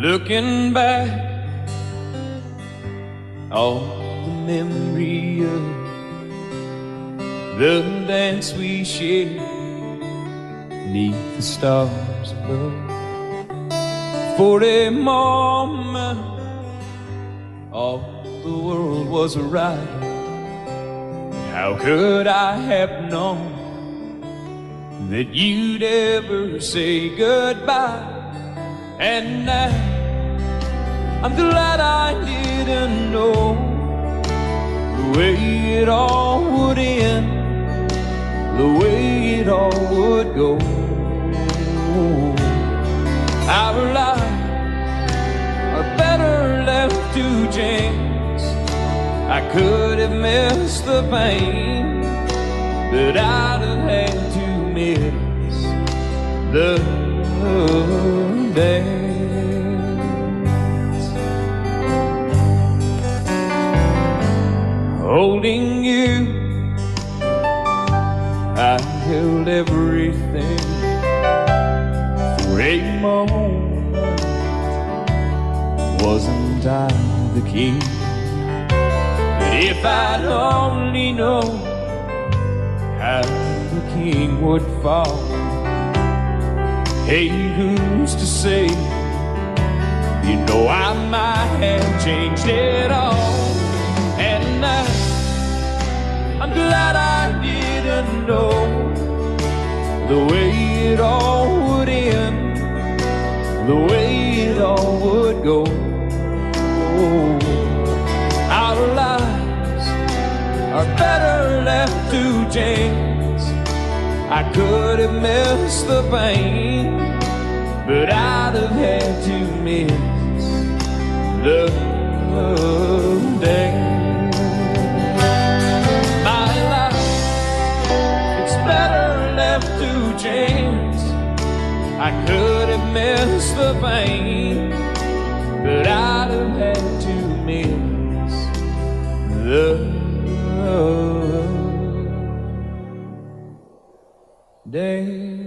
Looking back, all the memory of the dance we shared neath the stars above. For a moment, all the world was right. How could I have known that you'd ever say goodbye? And now I'm glad I didn't know the way it all would end, the way it all would go. Our lives are better left to chance. I could have missed the pain, but I'd have had to miss the dance. Holding you, I held everything for a moment. Wasn't I the king? But if I'd only known how the king would fall. Hey, who's to say? You know I might have changed it all. And I'm glad I didn't know the way it all would end, the way it all would go. Our lives are better left to chance. I could have missed the pain, but I'd have had to miss the dance. My life, it's better left to chance. I could have missed the pain, but I'd have had to miss the dance.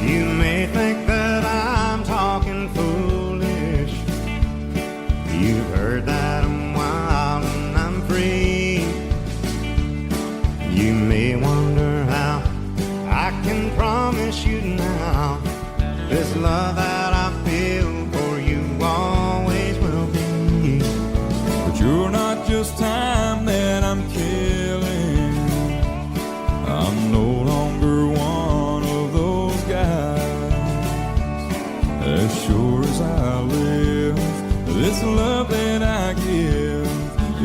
You may think that I'm talking foolish. You've heard that I'm wild and I'm free. You may wonder how I can promise you now this love that I feel for you always will be. But you're not just time that I'm killing. I'm no longer one of those guys. As sure as I live, this love that I give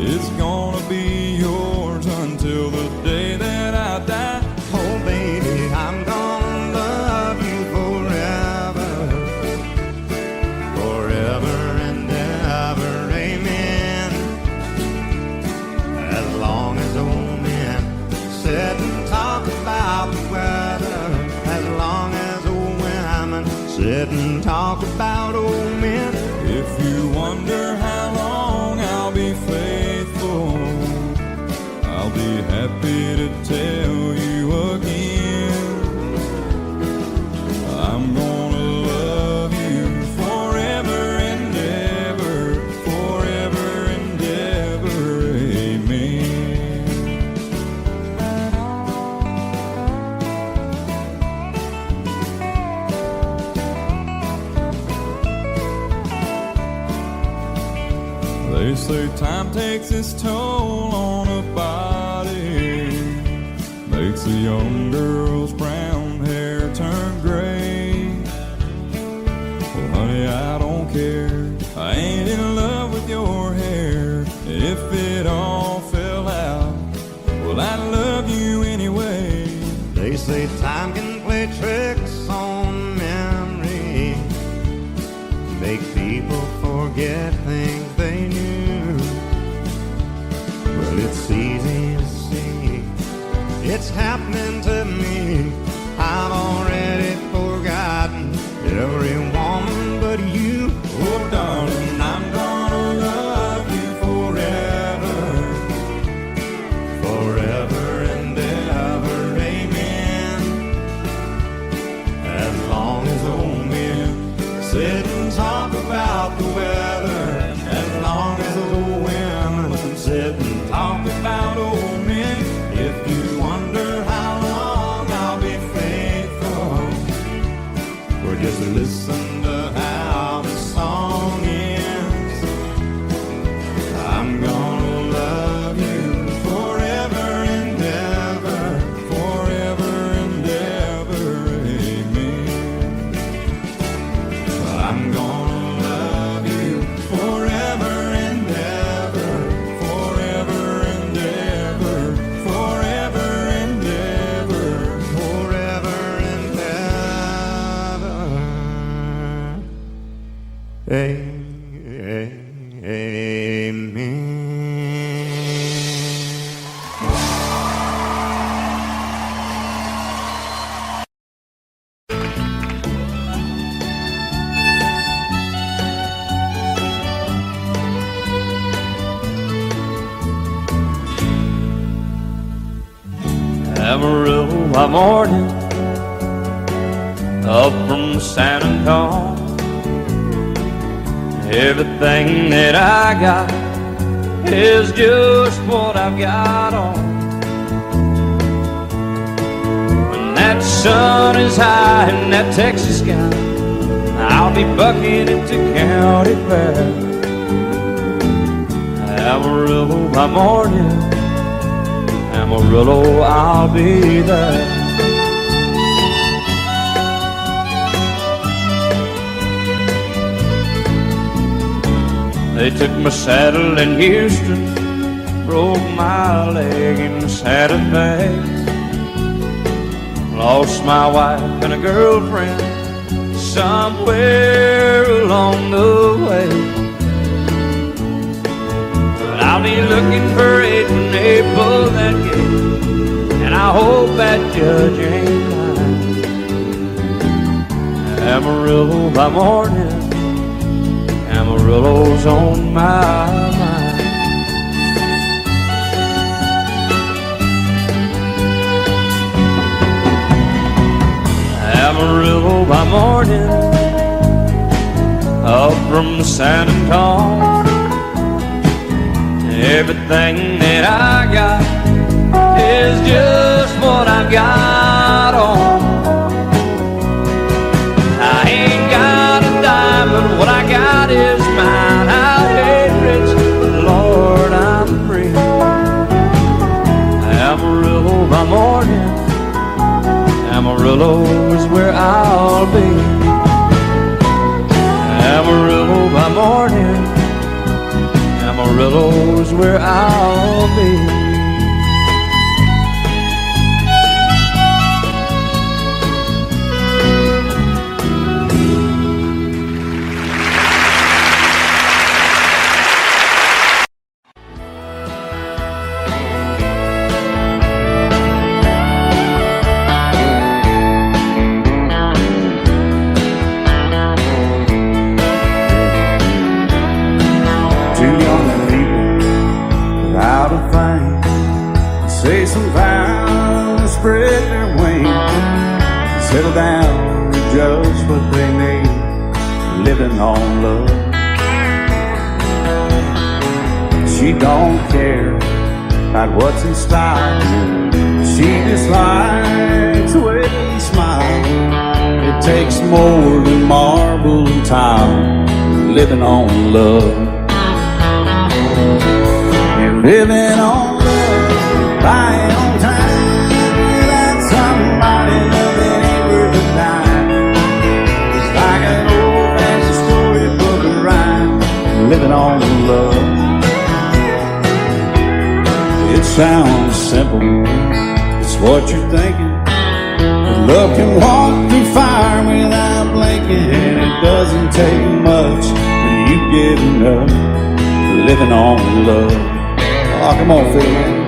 is gonna be yours until the day that I die. Oh baby, I'm gonna love you forever, forever and ever, amen. As long as old men sit and talk about the weather, as long as old women sit and talk about old men. If you wonder how long I'll be faithful, I'll be happy to tell you again. I'm gonna love you forever and ever, forever and ever, amen. They say time takes its toll on a body, makes a young girl's brown hair turn gray. Well, honey, I don't care. I ain't in love with your hair. If it all fell out, well, I love you anyway. They say time can play tricks on memory, make people forget things they knew. Well, it's easy to see, it's happening to me. I've already forgotten every woman but you. Oh darling, I'm gonna love you forever. Amarillo by morning, up from San Antonio. Everything that I got is just what I've got on. When that sun is high in that Texas sky, I'll be bucking into County Fair. Amarillo by morning, Amarillo, I'll be there. They took my saddle in Houston, broke my leg in Santa Fe. Lost my wife and a girlfriend somewhere along the way. But I'll be looking for it when they pull that gate, and I hope that judge ain't lying. Amarillo by morning, Amarillo's on my mind. Amarillo by morning, up from San Antonio. Everything that I got is just what I've got on. I ain't got a dime, but what I got is mine. I ain't rich, but Lord, I'm free. Amarillo by morning, Amarillo is where I'll be. Amarillo by morning, Amarillo is where I'll be. Say some vows and spread their wings, settle down and just what they need, living on love. She don't care about what's in style, she just likes the way he smiles. It takes more than marble and tile, living on love. You're living on buying on time without somebody loving ain't worth a dime. It's like an old-fashioned storybook of rhyme, living on love. It sounds simple, it's what you're thinking, but love can walk through fire without blinking, and it doesn't take much when you get enough, living on love. Oh, come on, Phil, man.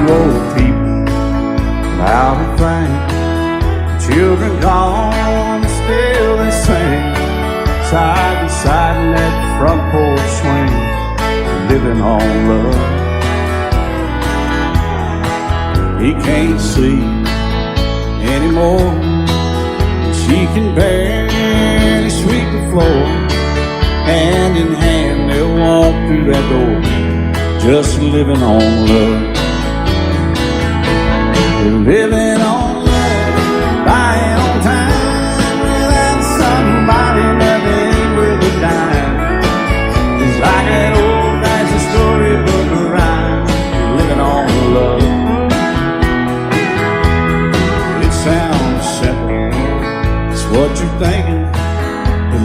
Old people out of fame, children gone, still they sing, side by side in that front porch swing, living on love. He can't see anymore, she can barely sweep the floor. Hand in hand they'll walk through that door, just living on love. Living on love, buying on time without somebody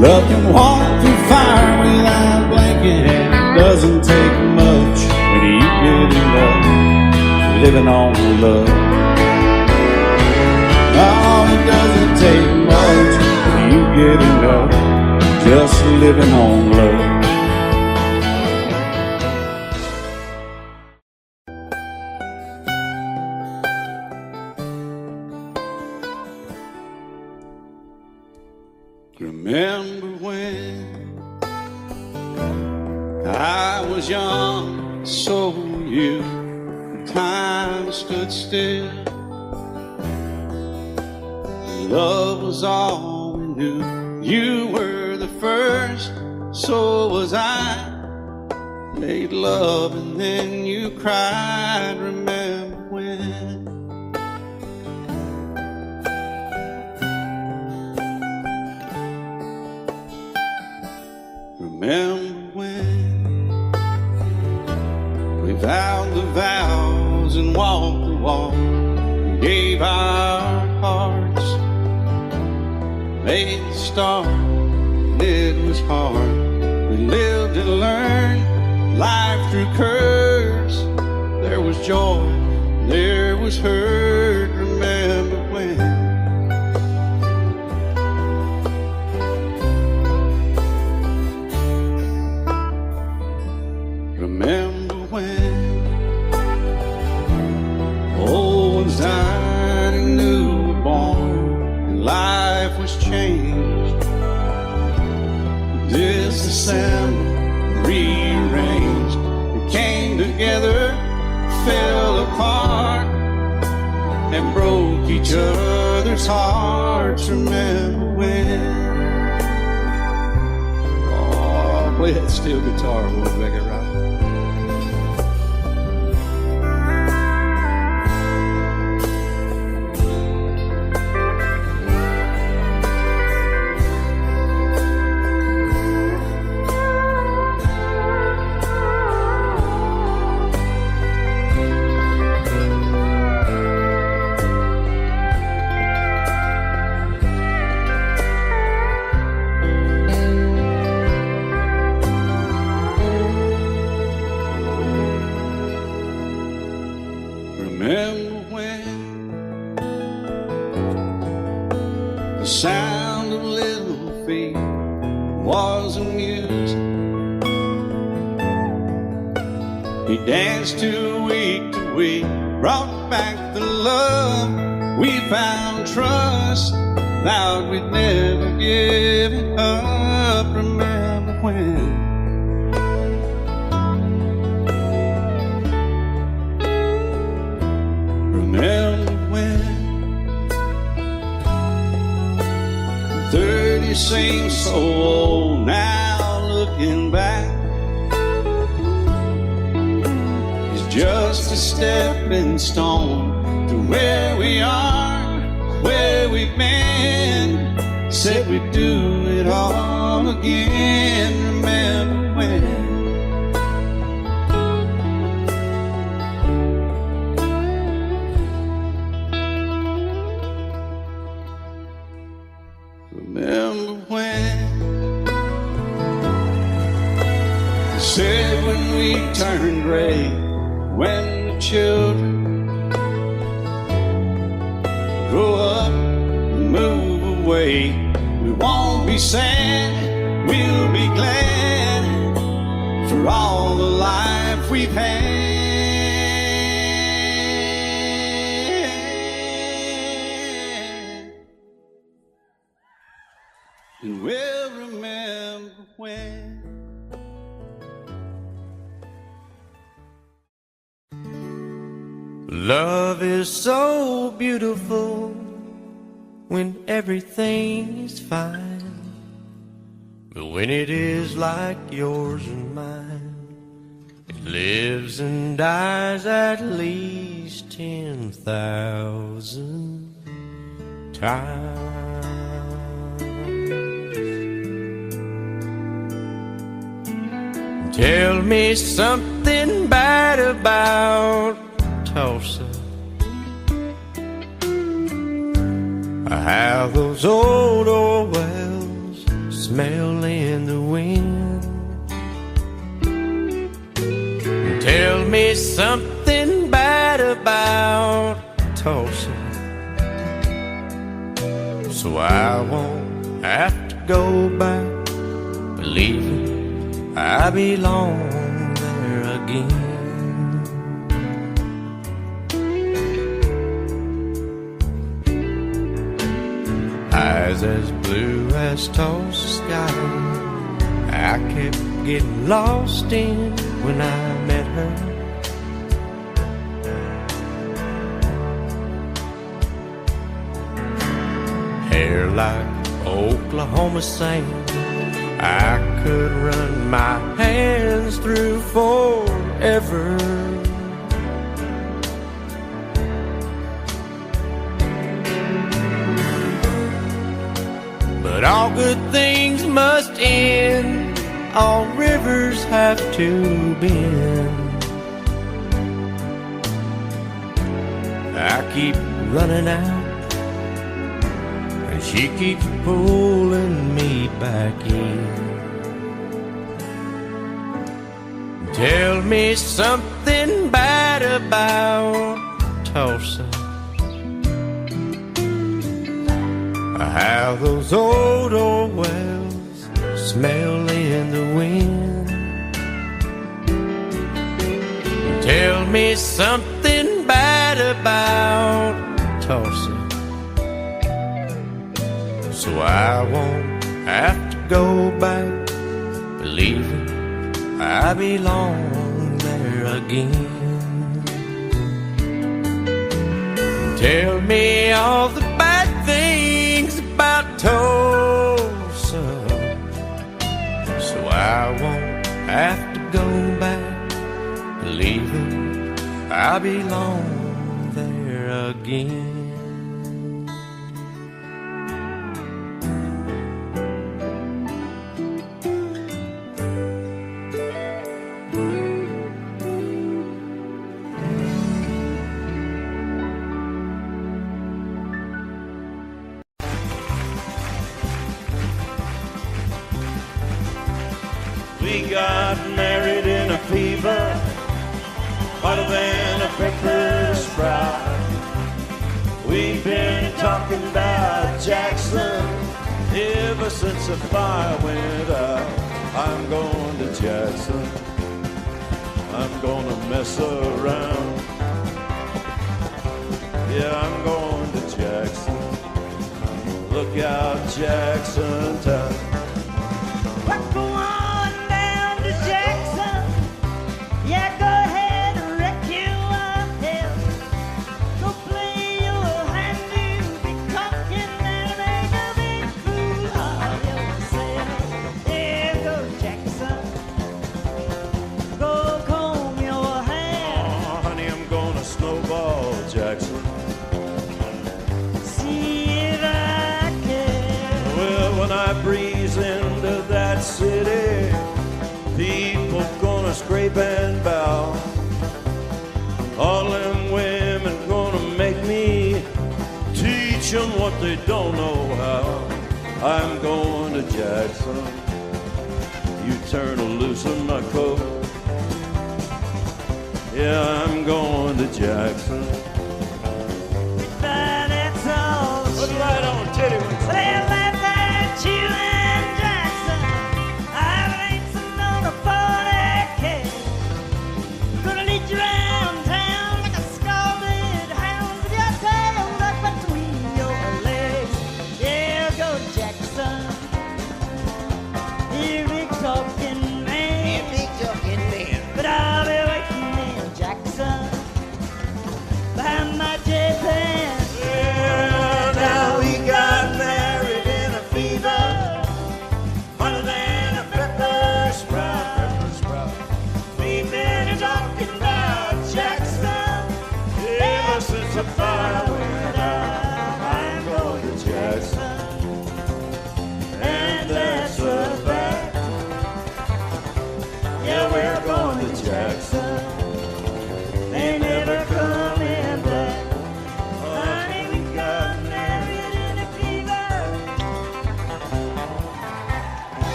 Love can walk through fire without blinking, and it doesn't take much when you get enough living on love. Oh, it doesn't take much when you get enough just living on love. Remember when I was young, so were you. Time stood still. Love was all we knew. You were the first, so was I. Made love and then you cried. Remember when? Remember when we vowed the vows and walked the walk, and gave our hearts, made the start, and it was hard. We lived and learned life through curves. There was joy, there was hurt. Remember when? Remember when old ones died and new were born, and life was changed, disassembled, rearranged. We came together, fell apart, and broke each other's hearts. Remember when? Oh, play that steel guitar, we'll make it right. Remember when the sound of little feet was a music? He danced to week, brought back the love. We found trust, vowed we'd never give it up. Remember when? Remember when 30 seems so old now, looking back. It's just a stepping stone to where we are, where we've been. Said we'd do it all again. Remember when? Remember when they said when we turn gray, when the children grow up and move away, we won't be sad, we'll be glad for all the life we've had. And we'll remember when. Love is so beautiful when everything's fine, but when it is like yours and mine, it lives and dies at least 10,000 times. Tell me something bad about Tulsa, how those old oil wells smell in the wind. Tell me something bad about Tulsa, so I won't have to go back, believing I belong there again. Eyes as blue as Tulsa sky, I kept getting lost in when I met her. Hair like Oklahoma sand, I could run my hands through forever. But all good things must end, all rivers have to bend. I keep running out, and she keeps pulling me back in. Tell me something bad about Tulsa, how those old wells smell in the wind. Tell me something bad about Tulsa, so I won't have to go back, believing I belong there again. Tell me all the bad things about Tulsa, so I won't have to go back, believing I belong there again. We got married in a fever, hotter than a pepper sprout. We've been talking about Jackson ever since the fire went out. I'm going to Jackson, I'm gonna mess around. Yeah, I'm going to Jackson, look out Jackson town. Jackson, see if I can. Well, when I breeze into that city, people gonna scrape and bow. All them women gonna make me teach them what they don't know how. I'm going to Jackson, you turn loose in my coat. Yeah, I'm going to Jackson. Put it right on, Teddy. Well, that's you and Jackson. I'm racing on a 40K. Gonna lead you around town like a scalded hound with your tail tucked between your legs. Yeah, go Jackson. You big talking man. Yeah, big talking man. But I'll be waiting in Jackson.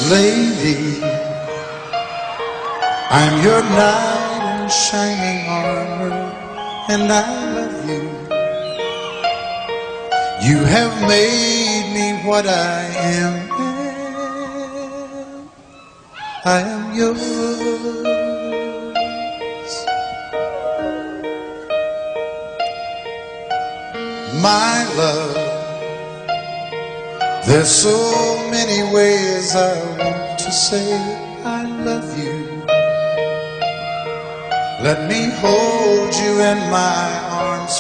Lady, I'm your knight in shining armor, and I love you. You have made me what I am. I am yours. My love, there's so many ways I want to say I love you. Let me hold you in my arms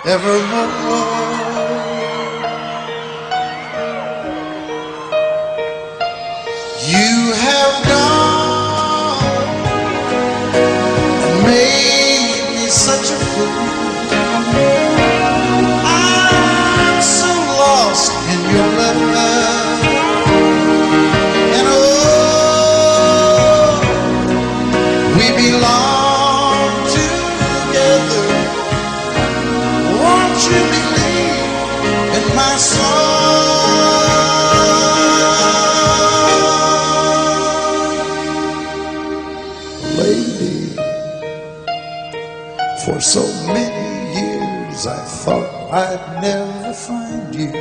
forevermore. You have gone and made me such a fool. I'm so lost in your love, and oh, we belong together. Won't you believe in my song? Lady, for so many years I thought I'd never find you.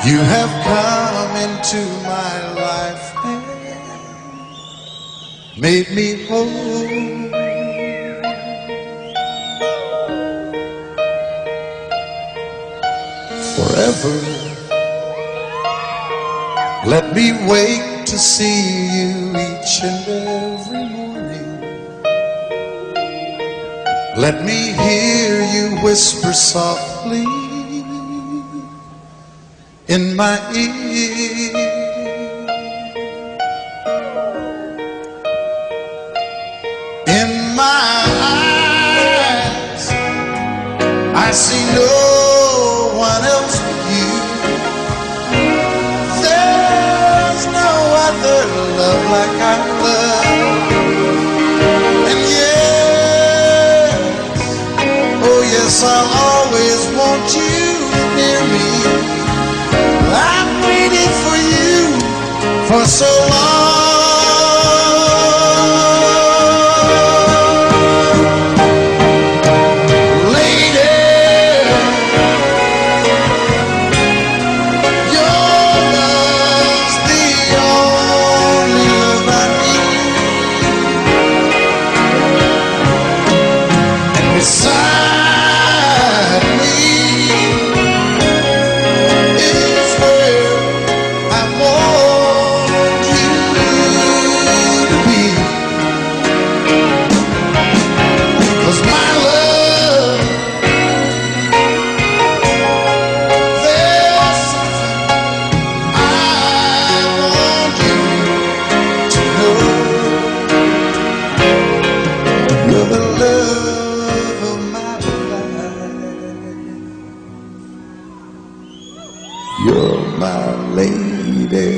You have come into my life and made me whole. Forever, let me wake to see you each and every morning. Let me hear you whisper softly in my ear. In my eyes, I see no one else but you. There's no other love like I love. And yes, oh yes, I'll always want you near me. I've waited for you for so long. You're my lady.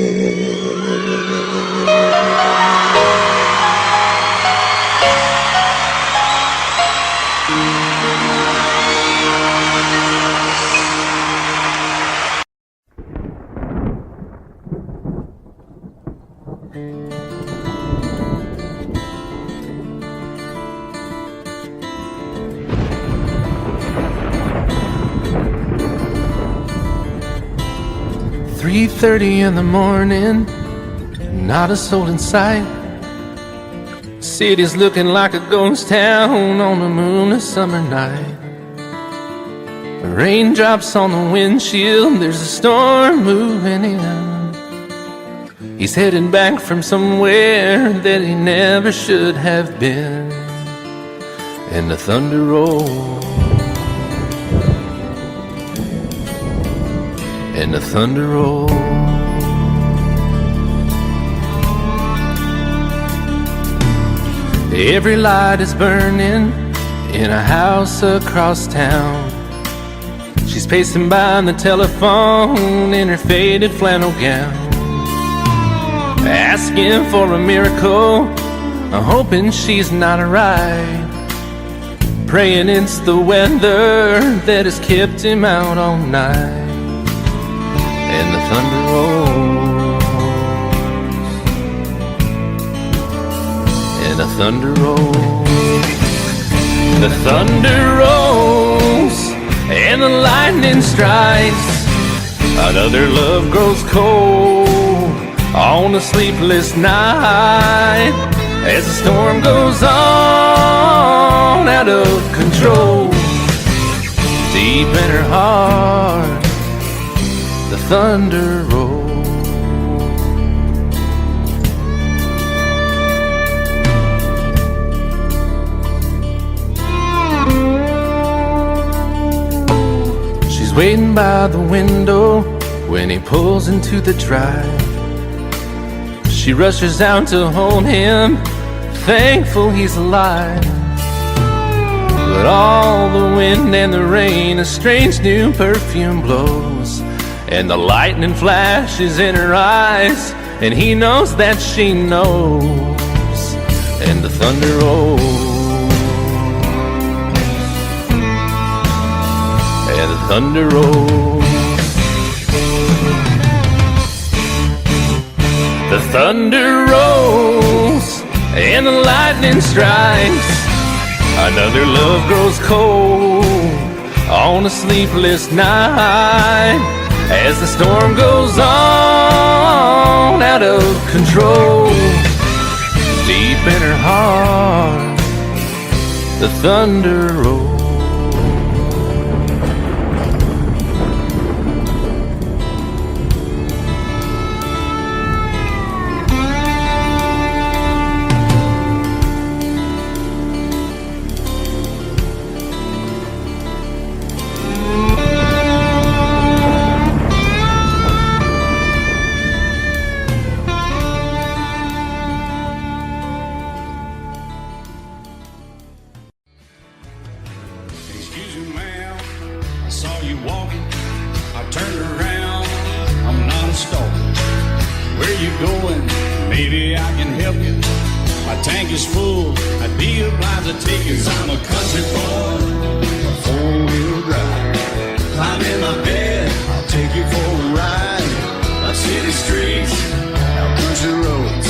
3:30 in the morning, not a soul in sight. City's looking like a ghost town on a moonless summer night. Raindrops on the windshield, there's a storm moving in. He's heading back from somewhere that he never should have been. And the thunder rolls, and the thunder rolls. Every light is burning in a house across town. She's pacing by the telephone in her faded flannel gown, asking for a miracle, hoping she's not right. praying it's the weather that has kept him out all night. And the thunder rolls, and the thunder rolls, the thunder rolls, and the lightning strikes. Another love grows cold on a sleepless night as the storm goes on out of control. Deep in her heart, the thunder rolls. She's waiting by the window when he pulls into the drive. She rushes out to hold him, thankful he's alive. But all the wind and the rain, a strange new perfume blows, and the lightning flashes in her eyes, and he knows that she knows. And the thunder rolls, and the thunder rolls. The thunder rolls and the lightning strikes. Another love grows cold on a sleepless night as the storm goes on out of control. Deep in her heart, the thunder rolls. Excuse me, ma'am, I saw you walking. I turned around, I'm not a stalker. Where you going? Maybe I can help you. My tank is full, I'd be obliged to take you. 'Cause I'm a country boy, a four-wheel drive. Climb in my bed, I'll take you for a ride. Up city streets, out country roads.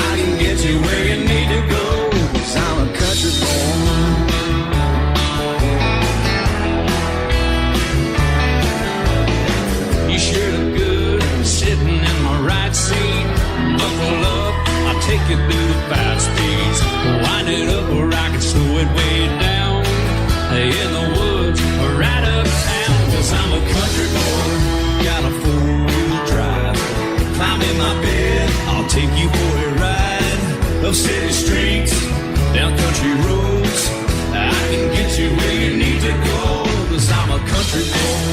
I can get you where you need to go. 'Cause I'm a country boy. You sure look good sitting in my right seat. Buckle up, I'll take you through the 5 speeds. Wind it up where I can slow it way down. In the woods or right uptown. 'Cause I'm a country boy, got a 4-wheel drive. Climb in my bed, I'll take you for a ride. Up city streets, down country roads. I can get you where you need to go. 'Cause I'm a country boy.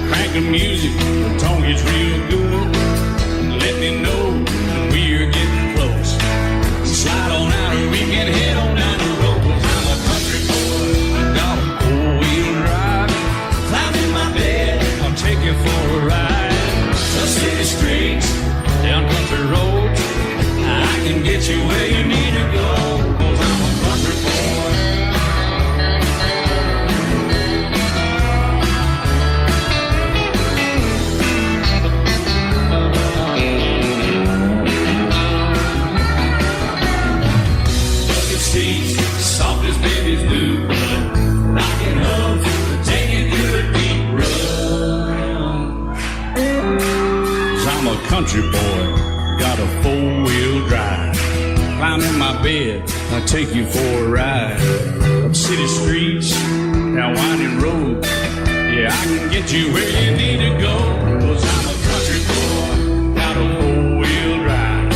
Crank the music, the tone gets real good. Let me know when we're getting close. Slide on out and we can head on down the road. 'Cause I'm a country boy, got a 4-wheel drive. Climb in my bed, I'll take you for a ride. Up city streets, down country roads. I can get you where you need to go. 'Cause I'm a country boy. Soft as baby's blue blood, knocking up, taking through the deep run. 'Cause I'm a country boy, got a 4-wheel drive. Climb in my bed, I'll take you for a ride. Up city streets, down winding roads. Yeah, I can get you where you need to go. 'Cause I'm a country boy, got a 4-wheel drive.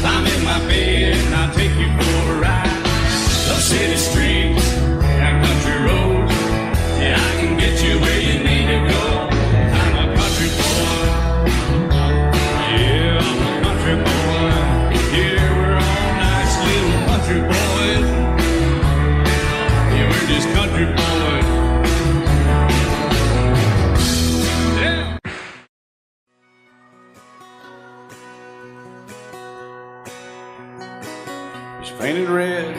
Climb in my bed, I'll take you painted red,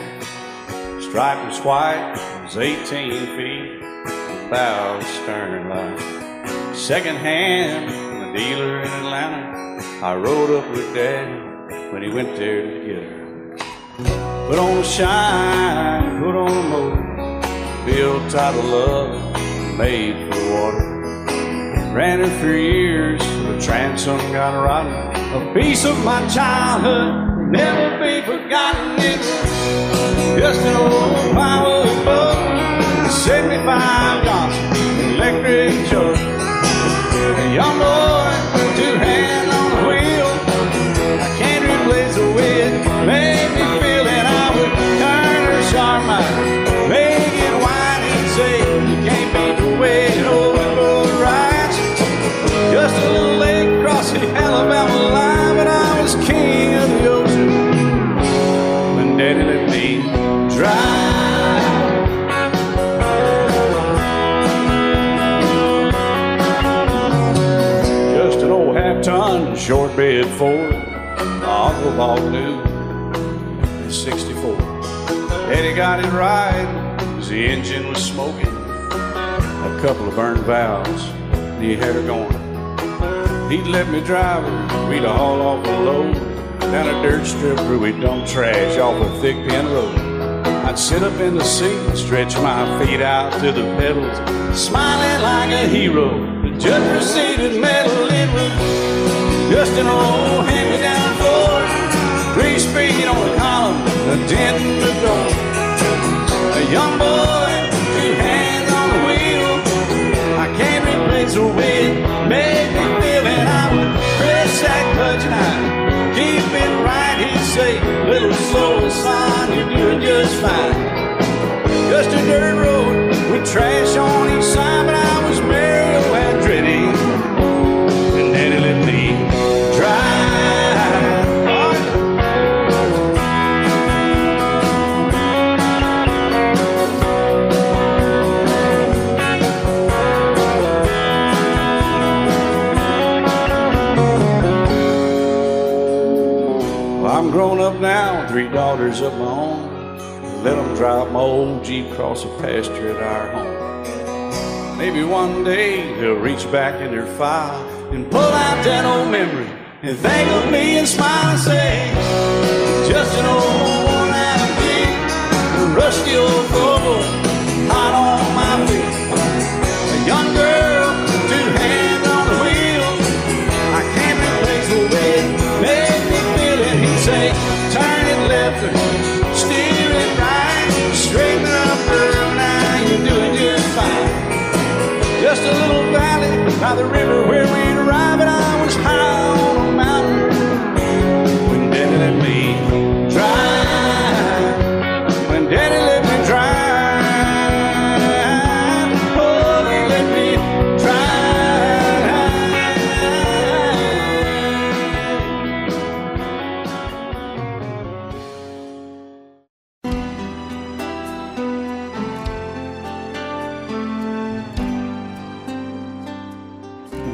stripe was white, it was 18 feet, bow stern line. Second hand from a dealer in Atlanta. I rode up with Daddy when he went there to get her. Put on a shine, put on a motor, built out of love, made for water. Ran her for years, the transom got rotten. A piece of my childhood, never be forgotten. It's just an old power boat, 75 Johnson, electric choke. A young boy, two hands on the wheel. I can't replace the way it made me feel that I would turn her sharp mind, make it whine and say, you can't beat the way it always goes right. Just a little lake across the Alabama line, but I was king of the ocean when Daddy let me drive. Just an old half-ton short bed Ford, my uncle bought new in '64. Daddy got it right, 'cause the engine was smoking, a couple of burned valves, and he had her going. He'd let me drive her, we'd haul off a load down a dirt strip where we'd dump trash off a thick pin road. I'd sit up in the seat and stretch my feet out to the pedals, smiling like a hero. The judge proceeded metal, it was just an old hand-me-down Ford, 3-speed on the column, a dent in the door. A young boy, two hands on the wheel. I can't replace the way it made me feel, and I would press that clutch and I'd keep it right. He'd say, little slow, son, you're doing just fine. Just a dirt road with trash on each side, but I was Mario Andretti, and Daddy let me drive. I'm grown up now, 3 daughters of my own. Let them drive my old Jeep across the pasture at our home. Maybe one day they'll reach back in their file and pull out that old memory and think of me and smile and say, just an old worn-out Jeep, a rusty old Volvo, hot on my feet. A young girl, 2 hands on the wheel. I can't replace the way it made me feel it. He'd say, turn it left or steer it right, straighten up, girl, now you're doing just fine. Just a little valley by the river where we'd arrive, and I was high on a mountain when Daddy let me drive. When Daddy let me drive, oh, he let me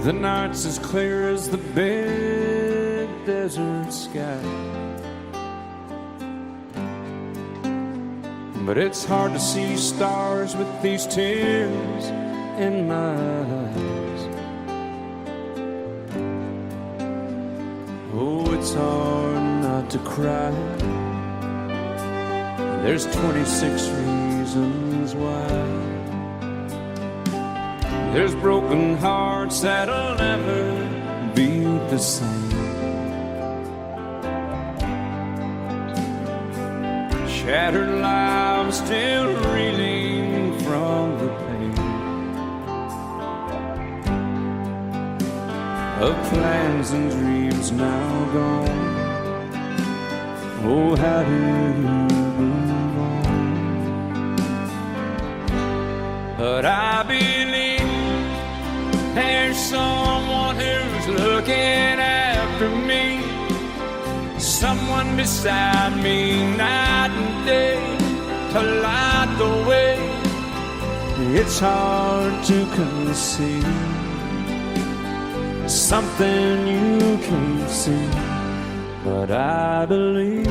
The night's as clear as the big desert sky, but it's hard to see stars with these tears in my eyes. Oh, it's hard not to cry. There's 26 reasons why. There's broken hearts that'll never be the same. Shattered lives still reeling from the pain of plans and dreams now gone. Oh, how do you move on? But I believe there's someone who's looking after me, someone beside me night and day to light the way. It's hard to conceive something you can't see, but I believe.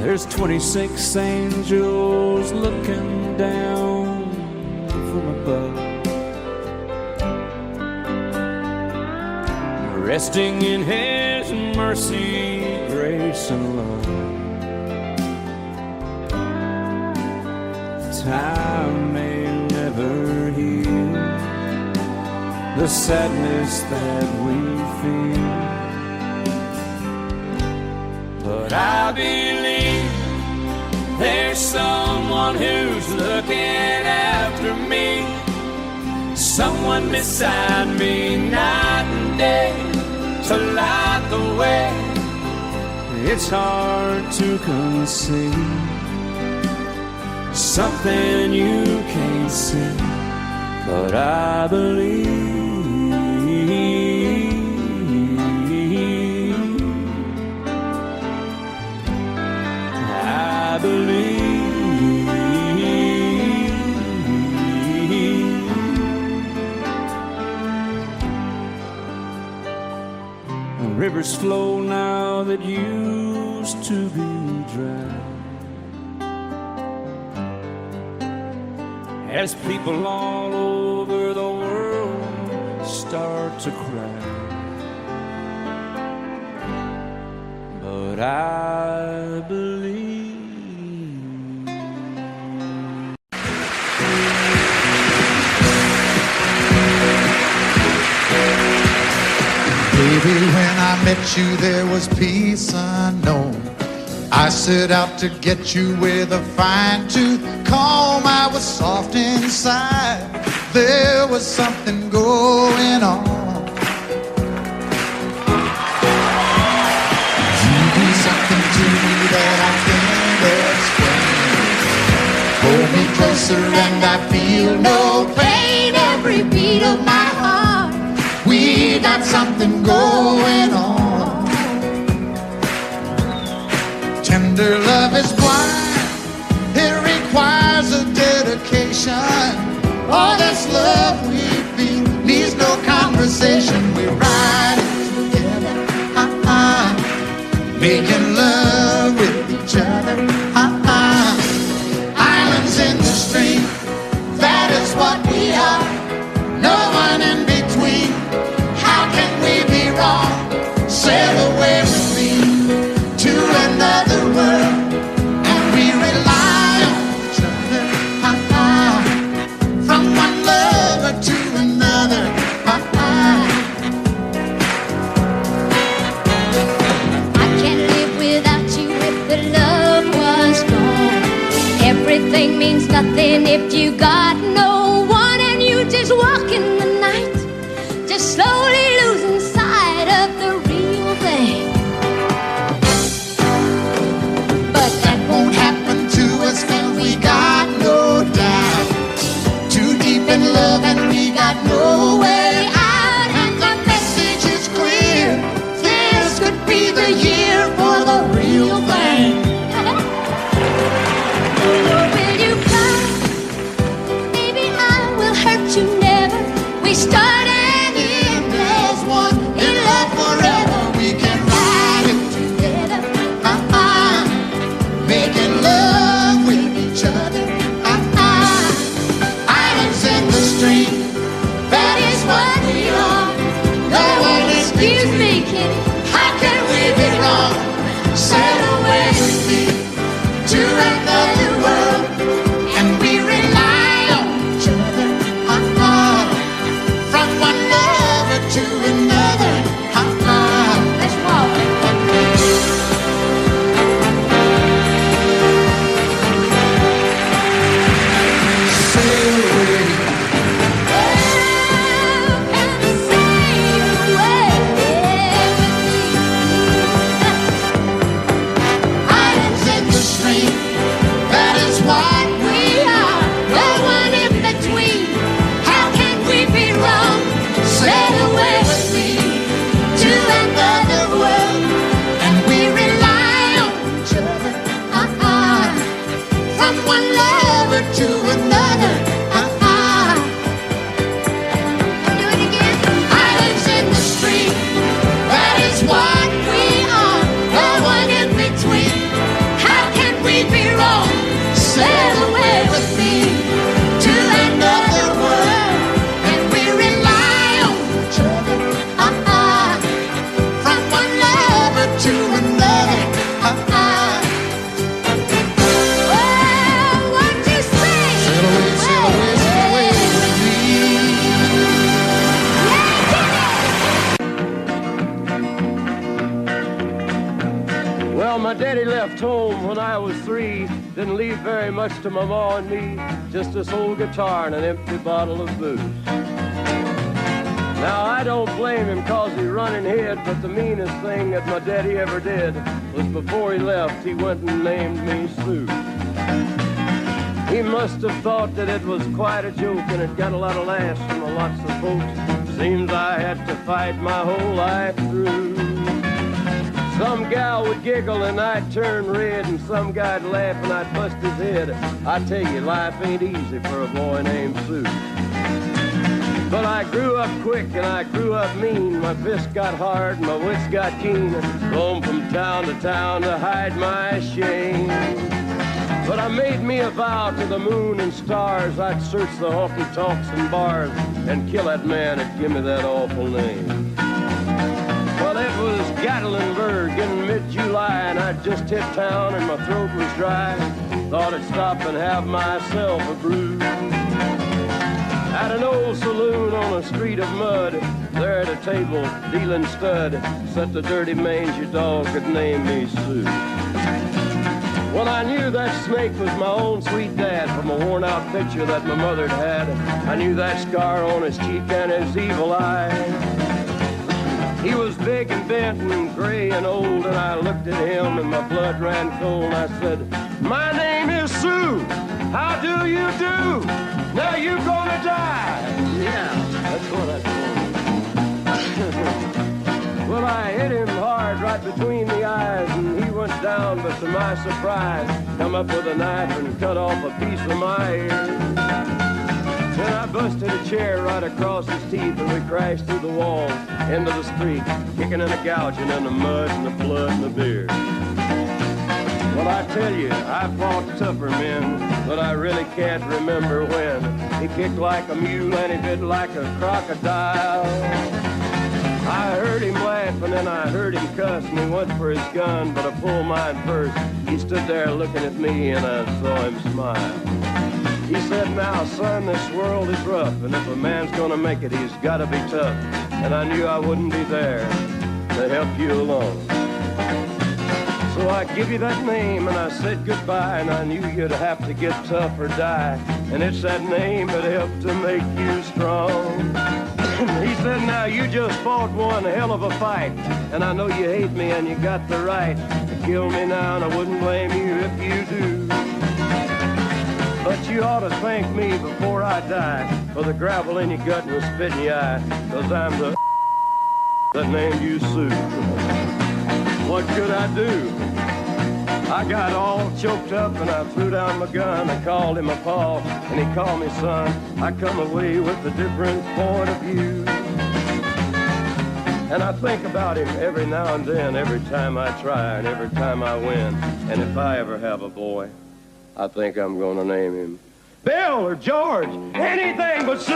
There's 26 angels looking down from above, resting in His mercy, grace, and love. Time may never heal the sadness that we feel, but I believe there's someone who's looking after me, someone beside me night and day to light the way. It's hard to conceive something you can't see, but I believe. I believe. Rivers flow now that used to be dry, as people all over the world start to cry. But I believe. Baby, when I met you, there was peace unknown. I set out to get you with a fine tooth comb. I was soft inside. There was something going on. You do something to me that I can't explain. Hold me closer and I feel no pain. Every beat of my heart, we got something going on. Tender love is blind, it requires a dedication. All this love we feel needs no conversation. We're riding together, making love with each other, Islands in the stream, that is what we are. No one in between. How can we be wrong? Sail away with me to another world, and we rely on each other, from one lover to another, I can't live without you if the love was gone. Everything means nothing if you got no one, and you just walk in the night, just slowly losing sight of the real thing. but that won't happen to us, and we got no doubt. Too deep in love, and we got no way out. And the message is clear: this could be the year for the real thing. Will you come? Baby, I My daddy left home when I was 3. Didn't leave very much to my ma and me. Just this old guitar and an empty bottle of booze. Now I don't blame him cause he running hid, but the meanest thing that my daddy ever did was before he left, he went and named me Sue. He must have thought that it was quite a joke, and it got a lot of laughs from lots of folks. Seems I had to fight my whole life through. Some gal would giggle and I'd turn red, and some guy'd laugh and I'd bust his head. I tell you, life ain't easy for a boy named Sue. But I grew up quick and I grew up mean. My fists got hard and my wits got keen. Roamed from town to hide my shame. But I made me a vow to the moon and stars, I'd search the honky-tonks and bars and kill that man that give me that awful name. Well, it was Gatlinburg in mid-July, and I'd just hit town and my throat was dry. Thought I'd stop and have myself a brew. At an old saloon on a street of mud, there at a table, dealing stud, sat the dirty mangy dog that named me Sue. Well, I knew that snake was my own sweet dad from a worn-out picture that my mother'd had. I knew that scar on his cheek and his evil eye. He was big and bent and gray and old, and I looked at him and my blood ran cold. And I said, "My name is Sue. How do you do? Now you gonna die." Yeah, that's what I told him. Well, I hit him hard right between the eyes, and he went down, but to my surprise, come up with a knife and cut off a piece of my ear. Then I busted a chair right across his teeth, and we crashed through the wall into the street, kicking and a gouging in the mud and the blood and the beer. Well, I tell you, I fought tougher men, but I really can't remember when. He kicked like a mule and he bit like a crocodile. I heard him laugh and then I heard him cuss, and he went for his gun, but I pulled mine first. He stood there looking at me and I saw him smile. He said, "Now, son, this world is rough, and if a man's gonna make it, he's gotta be tough." And I knew I wouldn't be there to help you along. So I give you that name and I said goodbye, and I knew you'd have to get tough or die. And it's that name that helped to make you strong. He said, "Now you just fought one hell of a fight, and I know you hate me and you got the right to kill me now, and I wouldn't blame you if you do. But you ought to thank me before I die for the gravel in your gut and the spit in your eye, 'cause I'm the that named you Sue." What could I do? I got all choked up and I threw down my gun. I called him a pa and he called me son. I come away with a different point of view. And I think about him every now and then, every time I try and every time I win. And if I ever have a boy, I think I'm gonna name him Bill or George, anything but Sue.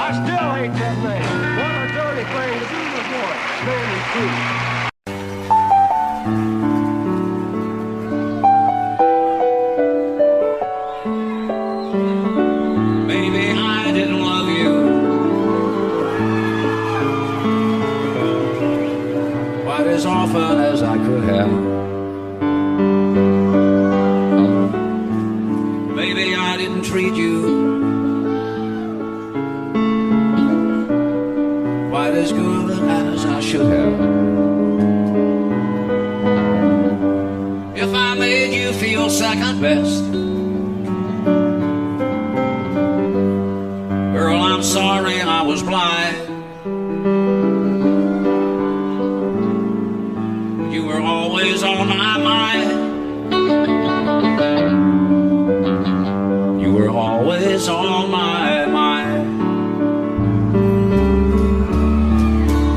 I still hate that name. What a dirty thing to do to a boy. Name him Sue. As often as I could have. Maybe I didn't treat you quite as good as I should have. If I made you feel second best, girl, I'm sorry I was blind. Always on my mind. You were always on my mind.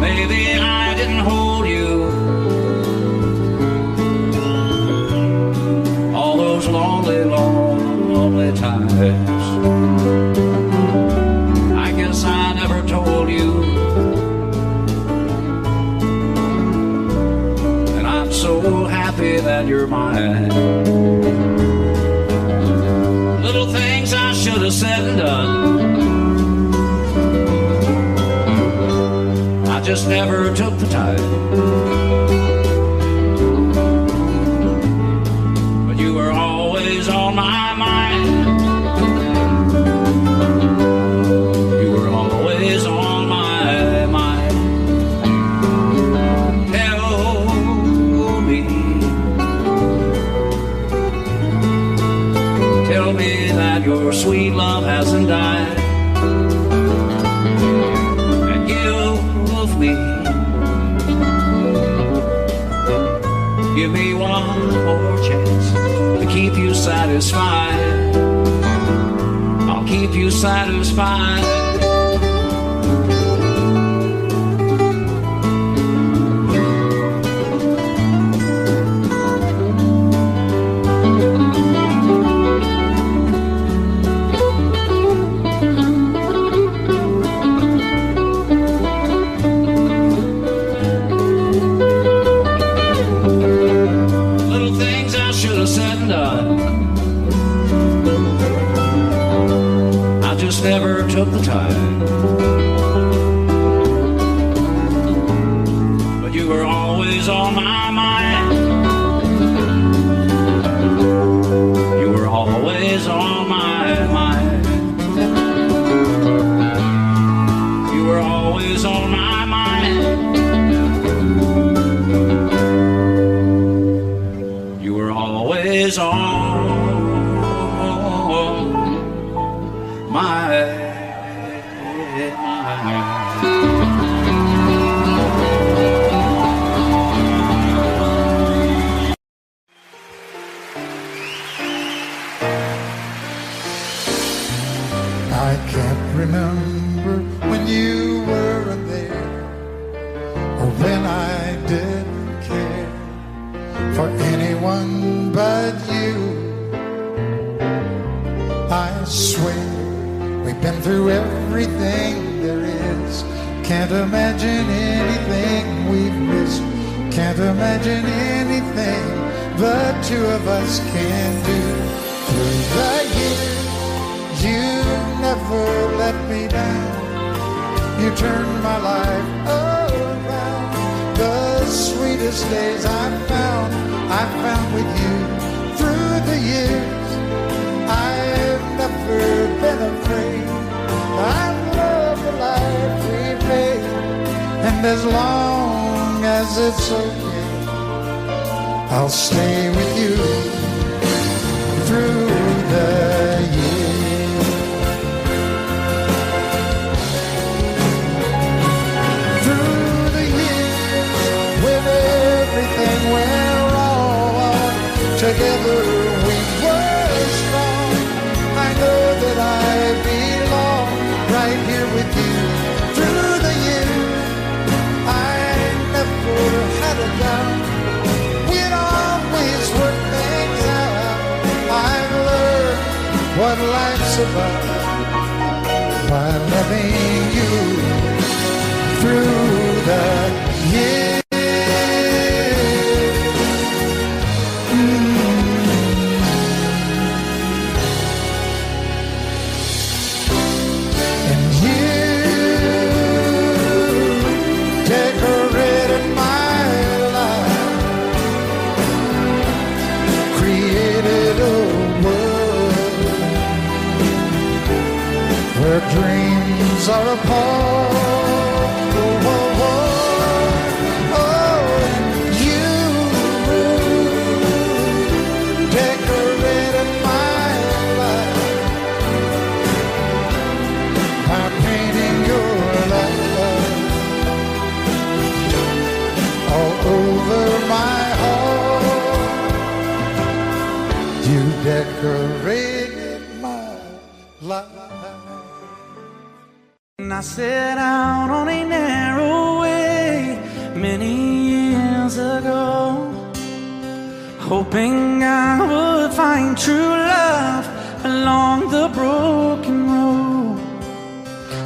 Maybe I didn't hold you all those lonely, lonely times. I guess I never told you. So happy that you're mine. Little things I should have said and done, I just never took the time. sweet love hasn't died. And give me one more chance to keep you satisfied. I'll keep you satisfied. Never took the time, but you were always on my mind. You were always on my mind. You were always on my mind. You were always on I can't remember when you weren't there, or when I didn't care for anyone but you. I swear we've been through everything there is. Can't imagine anything we've missed. Can't imagine anything the two of us can do. Through the years, you never let me down. You turned my life around. The sweetest days I found with you. Through the years, I've never been afraid. I love the life we've made, and as long as it's okay, I'll stay with you through the years. Through the years, when everything went wrong, together we were strong. I know that I belong right here with you. Through the years, I never had a doubt. We'd always work things out. I've learned what life's about by loving you through the years. Dreams are apart. Oh, oh, oh. Oh, you decorated my life by painting your love all over my heart. You decorated my life. I set out on a narrow way many years ago, hoping I would find true love along the broken road.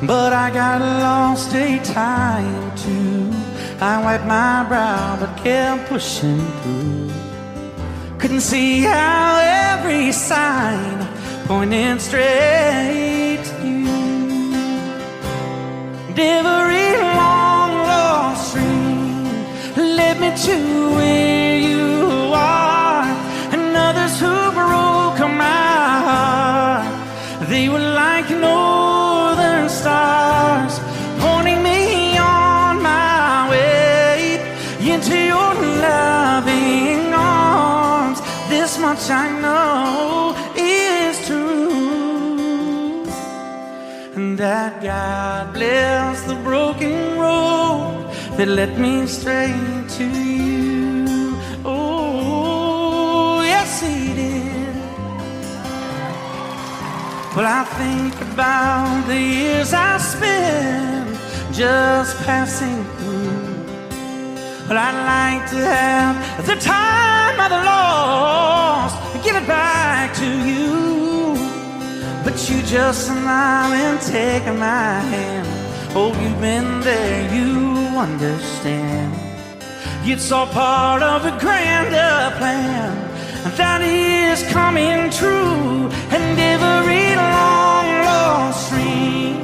But I got lost a time too. I wiped my brow but kept pushing through. Couldn't see how every sign pointed straight to you. Every long lost stream led me to where you are, and others who broke my heart, they were like northern stars, pointing me on my way into your loving arms. This much I know is true. that God bless the broken road that led me straight to you. Oh, yes, He did. Well, I think about the years I spent just passing through. Well, I'd like to have the time I've lost, give it back to you. But you just smile and take my hand. Oh, you've been there, you understand. It's all part of a grander plan that is coming true. And every long lost dream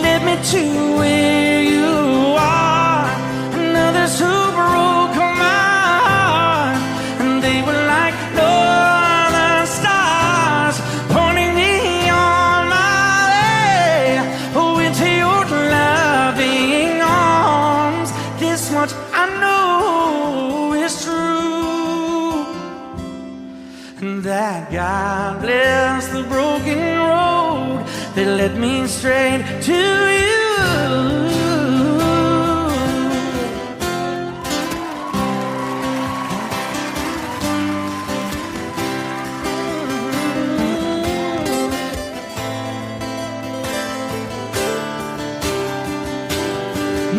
led me to where you are. And others who broke my heart, and they were like northern stars, pointing me on my way. Oh, into your loving arms. This much I know is true, and that God bless the broken road that led me straight to you.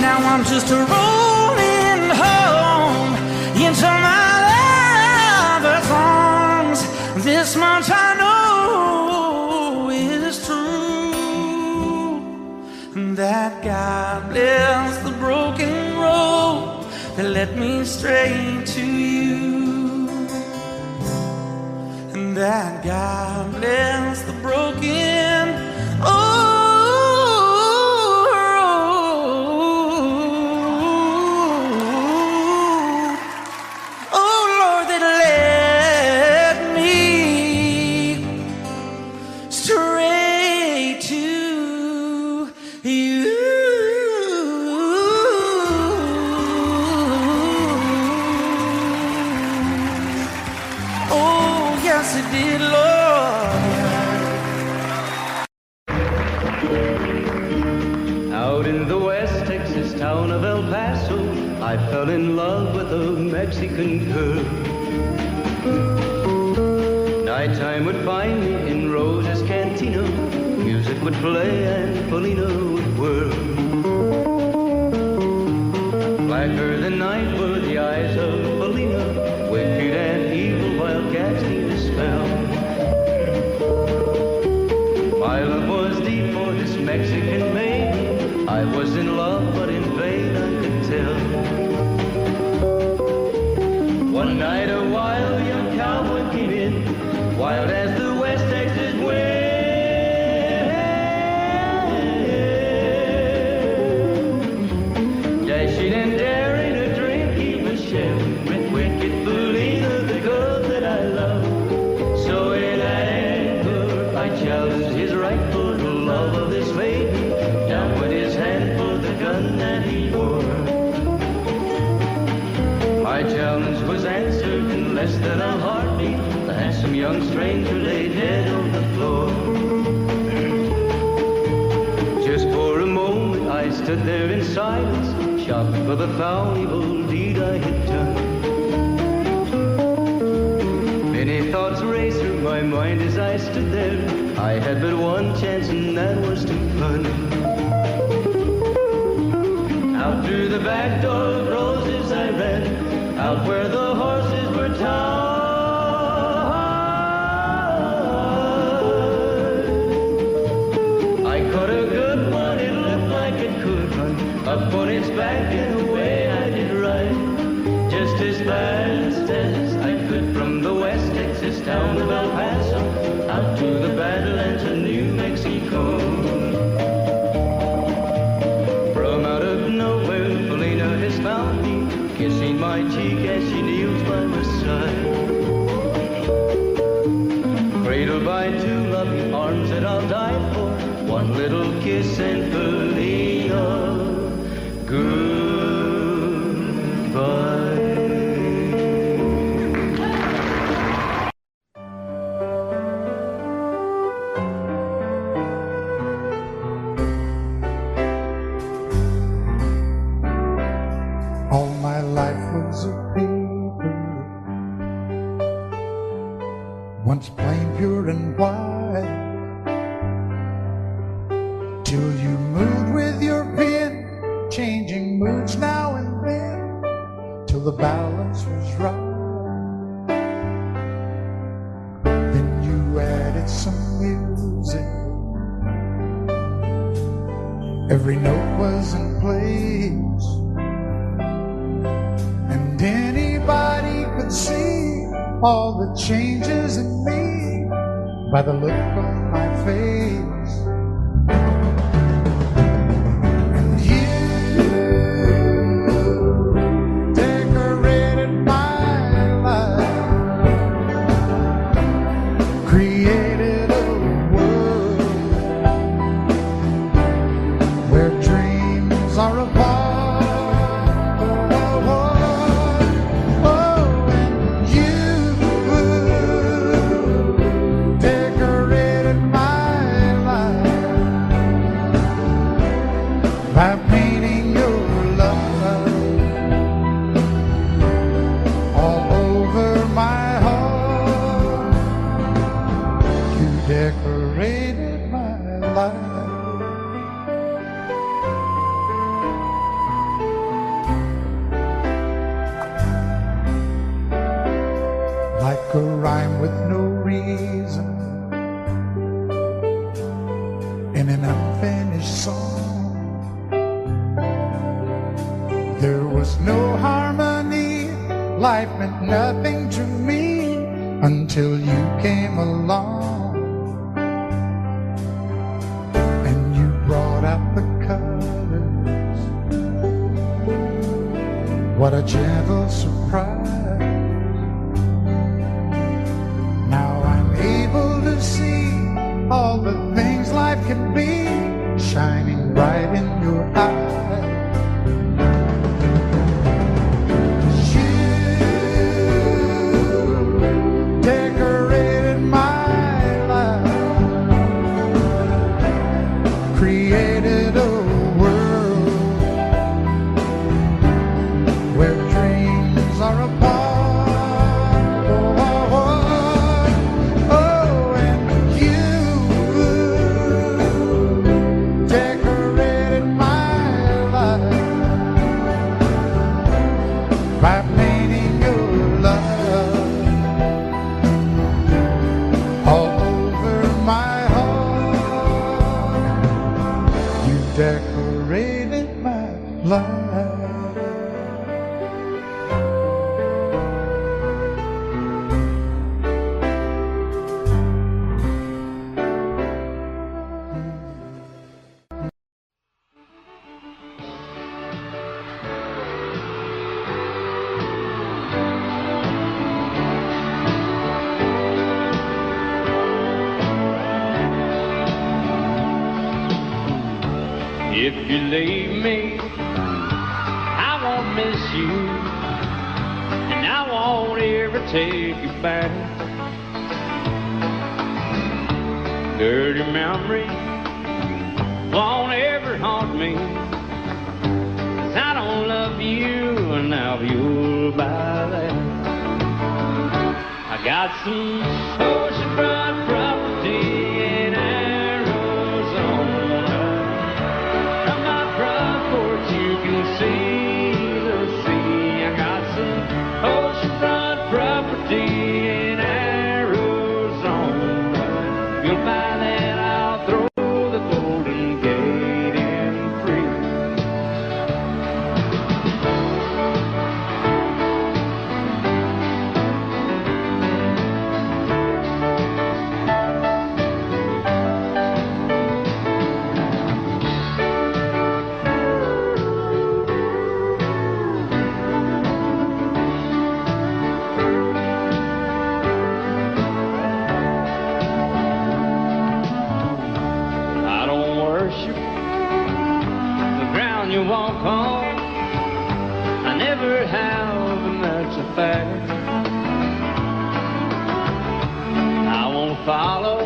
Now I'm just rolling home into my lover's arms. This much I know is true, that God bless the broken road that led me straight to you. And that God bless the broken road. Out in the West Texas town of El Paso, I fell in love with a Mexican girl. Nighttime would find me in Rose's Cantina. Music would play and Felina would whirl. Blacker than night were the eyes of Felina, wicked and evil while casting a spell. My love was deep for this Mexican maiden. I was in love, but in vain I could tell. One night a wild young cowboy came in, wild as the West Texas wind. Dashing and daring, a drink he was sharing with wicked Felina, the girl that I love. So in anger I challenged his right for the love of this maiden. Down went his hand for the gun that he wore. My challenge was answered in less than a heartbeat. The handsome young stranger lay dead on the floor. Just for a moment I stood there in silence, shocked for the foul evil deed I had done. Many thoughts raced through my mind as I stood there. I had but one chance and that was to run. Out through the back door of Roses I ran, out where the horses were tied. I caught a good one, it looked like it could run, up on its back and away I did ride. Just as fast as I could from the West Texas town of El Paso, out to the Badlands of New Mexico. From out of nowhere, Felina has found me, kissing my cheek as she kneels by my side. Cradled by two loving arms that I'll die for, one little kiss and Felina, goodbye. once plain, pure, and white, till you moved with your pen, changing moods now and then, till the balance was right. Then you added some music, every note was in place, and anybody could see all the changes in me by the look on my face. And you decorated my life, created a world where dreams are apart. By painting your love all over my heart, you decorated my life. Like a rhyme with no reason in an unfinished song. There was no harmony, life meant nothing to me until you came along. And you brought out the colors, what a gentle surprise. Now I'm able to see all the things life can be, shining bright in your eyes. Created a world where dreams are apart. Oh, and you decorated my life by painting your love all over my decorated my life. If you leave me, I won't miss you, and I won't ever take you back. Dirty memories won't ever haunt me, 'cause I don't love you, and now you'll buy that. I got some oceanfront property in Arizona. From my front porch you can see the sea. I got some oceanfront property in Arizona. You'll buy that, I'll throw the Golden Gate in free. You walk on, I never have, and that's a fact. I won't follow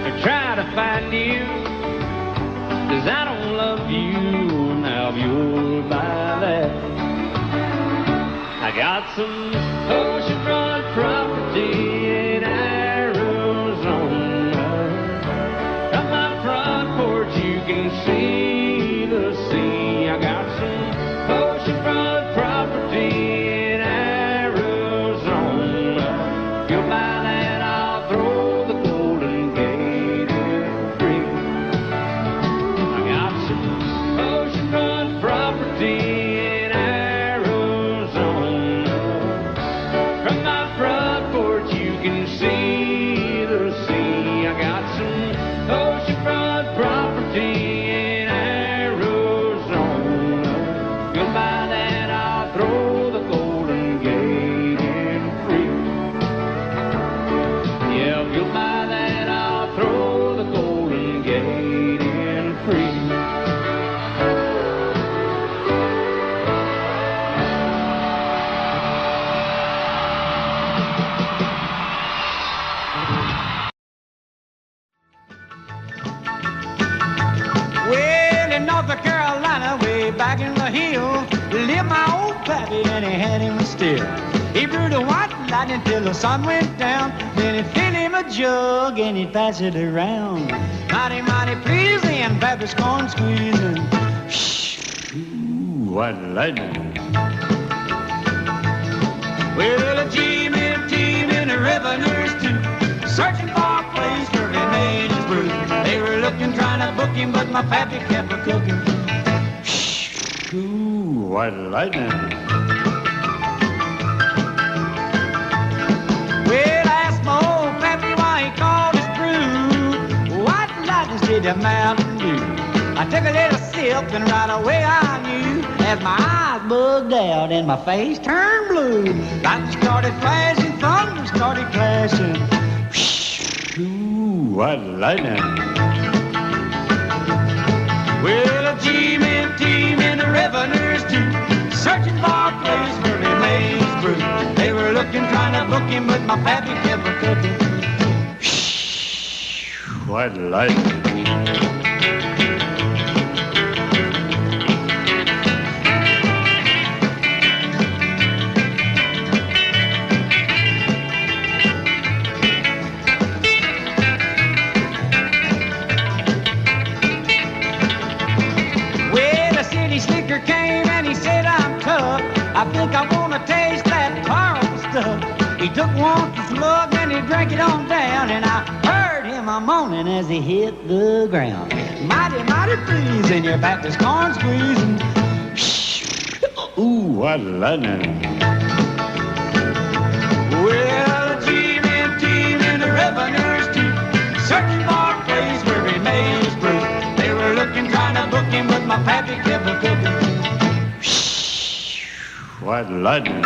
or try to find you, 'cause I don't love you, now you'll buy that. I got some oceanfront property He brewed a white lightning till the sun went down. Then he'd fill him a jug and he'd pass it around. Mighty, mighty pleasing, Baptist corn squeezing. Ooh, white lightning. Well, a team in the revenues too, searching for a place where he made his brew. They were looking, trying to book him, but my pappy kept a cooking. Ooh, white lightning. Well, I asked my old pappy why he called his brew White Lightning said the Mountain Dew. I took a little sip and right away I knew, as my eyes bugged out and my face turned blue. Lightning started flashing, thunder started clashing. Ooh, white lightning. Well, a team in the revenues too, searching for a place where he made his brew. They were looking, trying to book him, but my pappy kept a cooking. White lightning. I think I wanna taste that Carl stuff. He took one slug and he drank it on down, and I heard him a moaning as he hit the ground. Mighty, mighty pleasing, your Baptist corn squeezing. Ooh, what lightning. Well, a team in the revenues too, searching for a place where he made his brew. They were looking, trying to book him, but my pappy kept a cooking. White lightning.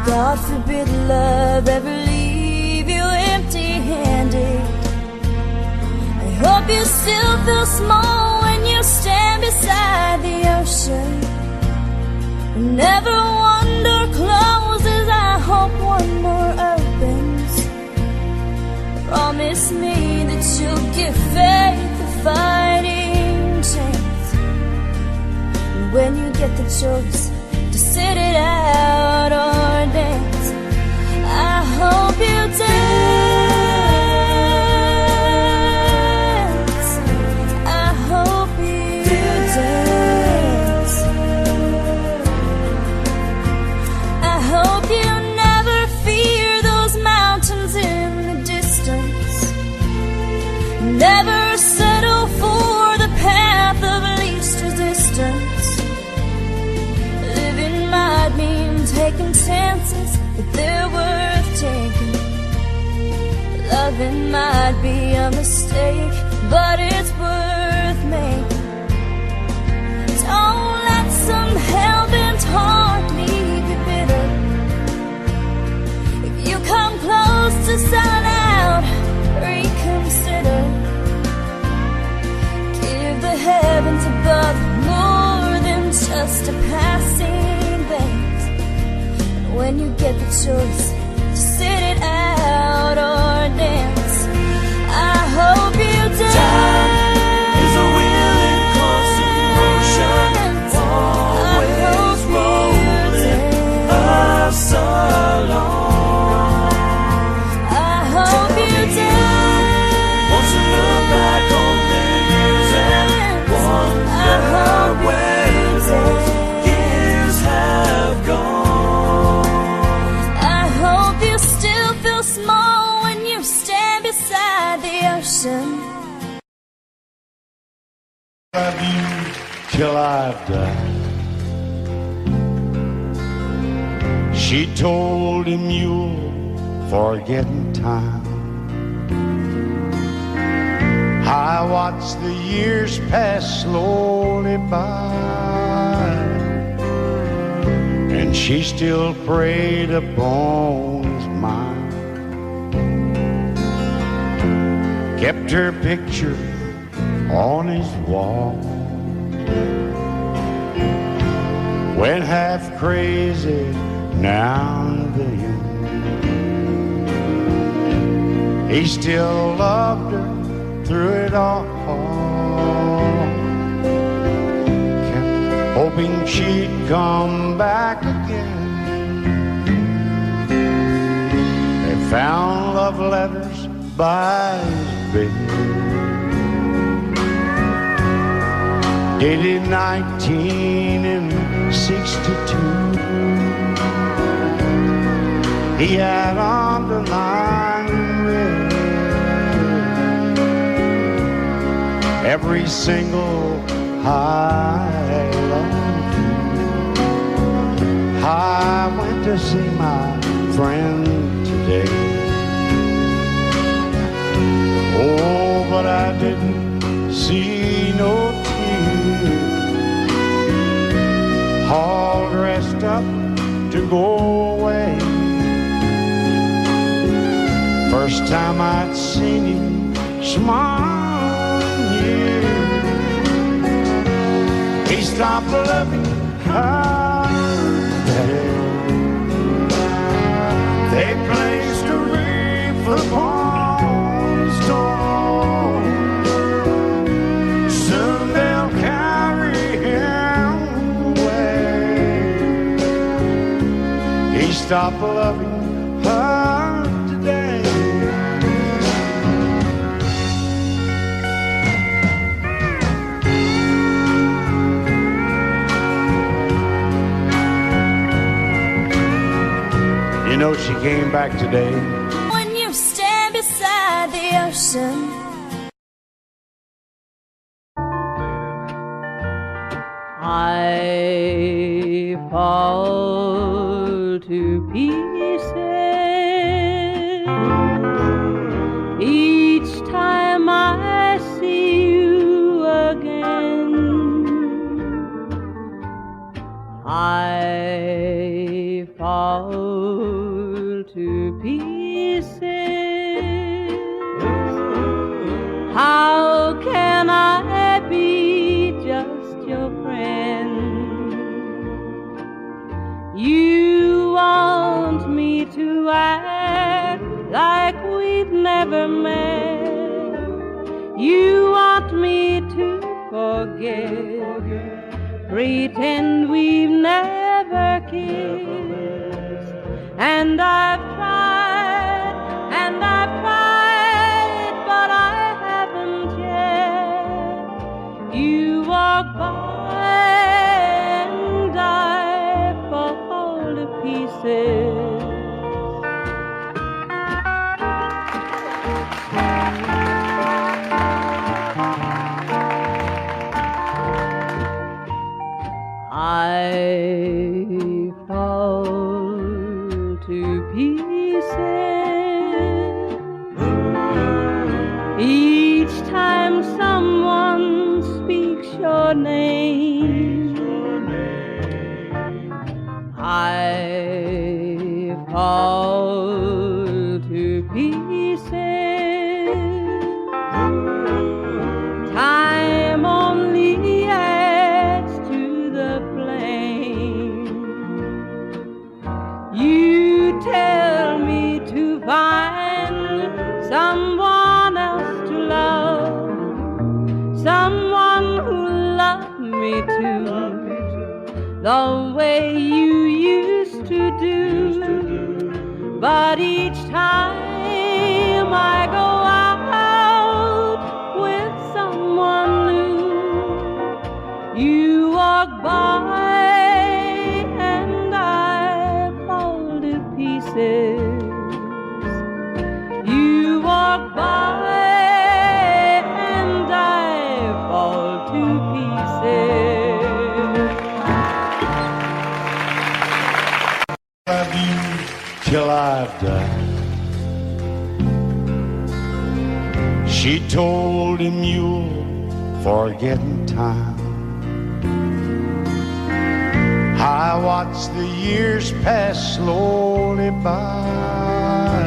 God forbid love ever leave you empty-handed. I hope you still feel small when you stand beside the ocean. Never one door closes, I hope one more opens. Promise me that you'll give faith a fighting chance. And when you get the choice to sit it out or dance, I hope you dance. I hope you dance. I hope you never fear those mountains in the distance. Never settle for the path of least resistance. Living might mean taking chances, but they're worth taking. Loving might be a mistake, but it's worth making. Don't let some hell-bent heart leave you bitter. If you come close to selling out, reconsider. Give the heavens above more than just a passing glance. And when you get the choice to sit it out or dance, I hope you dance. Time is a willing constant motion, always rolling us along. I hope you dance. Won't you look back on the years and wonder where those years have gone? I hope you still feel small when you stand She told him you'll forget in time. I watched the years pass slowly by, and she still preyed upon his mind. Kept her picture on his wall. Went half crazy now and then. He still loved her through it all. Kept hoping she'd come back again. They found love letters by his bed, dated 1962. He had underlined red every single I love you. I went to see my friend today. Oh, but I didn't see no tears. All dressed up to go away. First time I'd seen him smile in years. He stopped loving her today. They placed a wreath upon his door. Soon they'll carry him away. He stopped loving her today. You know she came back today. When you stand beside the ocean, I fall to pieces each time I see you again. I fall to pieces. How can I be just your friend? You want me to act like we've never met. You want me to forget, pretend we've never kissed. And I've tried, but I haven't yet. You walk by and I fall to pieces. I fall to pieces each time someone speaks your name. I fall to pieces. Time only adds to the flame. You tell me to find someone else to love, someone who loved me too, the way you used to do. But each time I go out with someone new, you walk by and I fall to pieces. You walk by and I fall to pieces. Have till I've died. She told him you'll forget in time. I watched the years pass slowly by,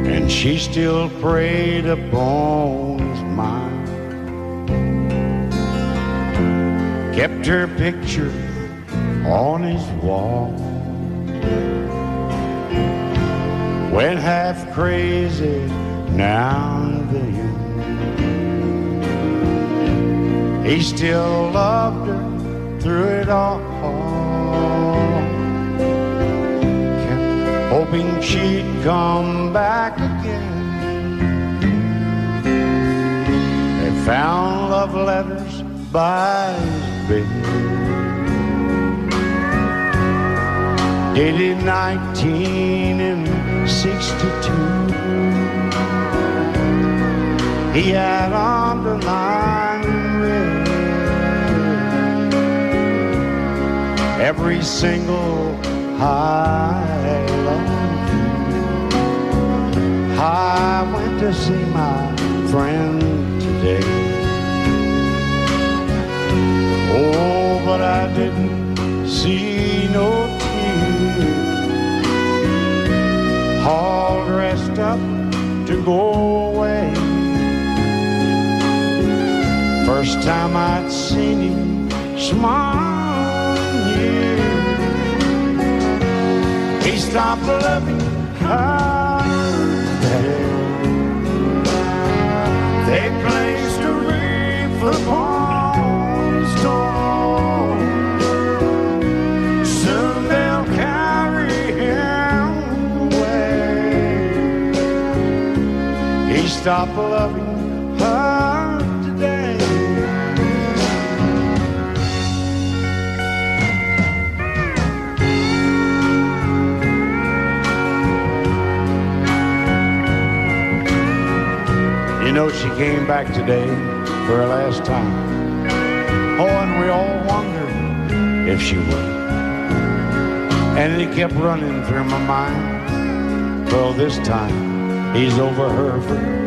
and she still preyed upon his mind. Kept her picture on his wall. Went half crazy now and then. He still loved her through it all. Kept hoping she'd come back again. They found love letters by his bed, dated 1962. He had underlined red every single I love you. I went to see my friend today. Oh, but I didn't see no tears. All dressed up to go away. First time I'd seen him smile in years. He stopped loving her today. They placed a wreath upon his door. Soon they'll carry him away. He stopped loving her today. You know, she came back today for her last time. Oh, and we all wondered if she would. And it kept running through my mind. Well, this time he's over her for good.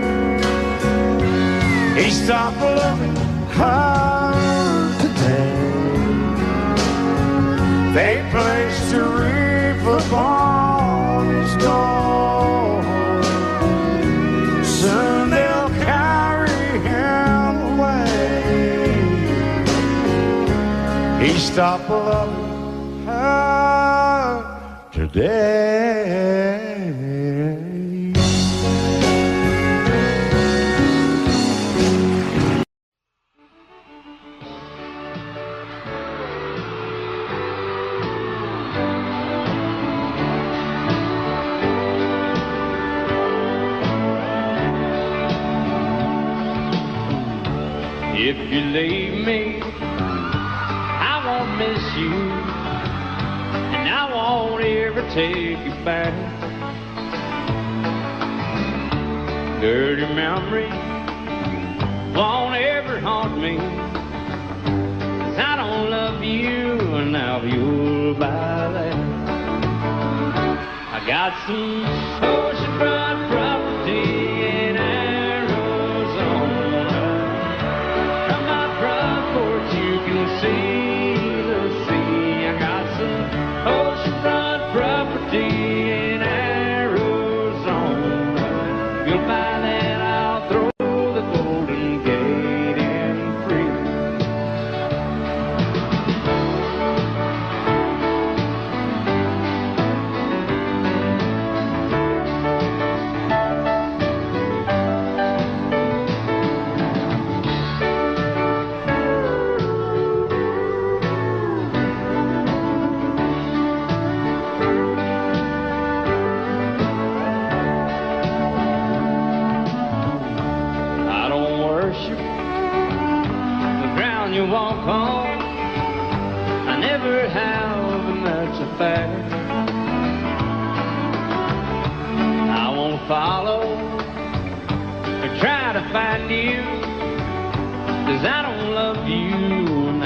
He stopped loving her today. They placed a wreath upon his door. Soon they'll carry him away. He stopped loving her today. If you leave me, I won't miss you, and I won't ever take you back. Dirty memories won't ever haunt me, 'cause I don't love you, and now you'll buy that. I got some oceanfront property in Arizona. From my front porch you can see the sea. I got some oceanfront property in Arizona. If you'll buy that, I'll throw the Golden Gate in free. I don't worship the ground you walk on. I never have, and that's a fact. I won't follow or try to find you, 'cause I don't love you,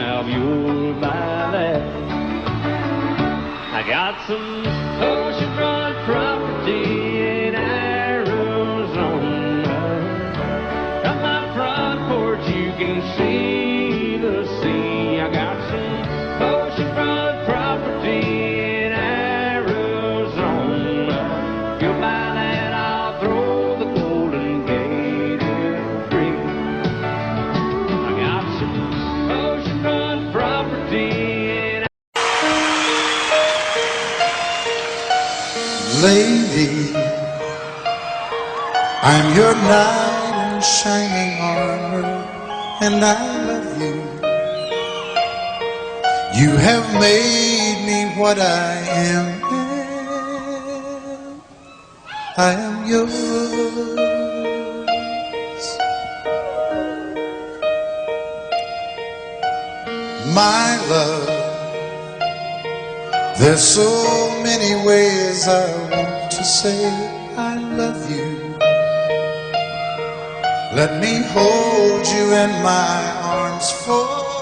now you'll buy that. I got some lady, I'm your knight in shining armor, and I love you. You have made me what I am. I am yours. My love, there's so many ways I want to say I love you. Let me hold you in my arms forevermore.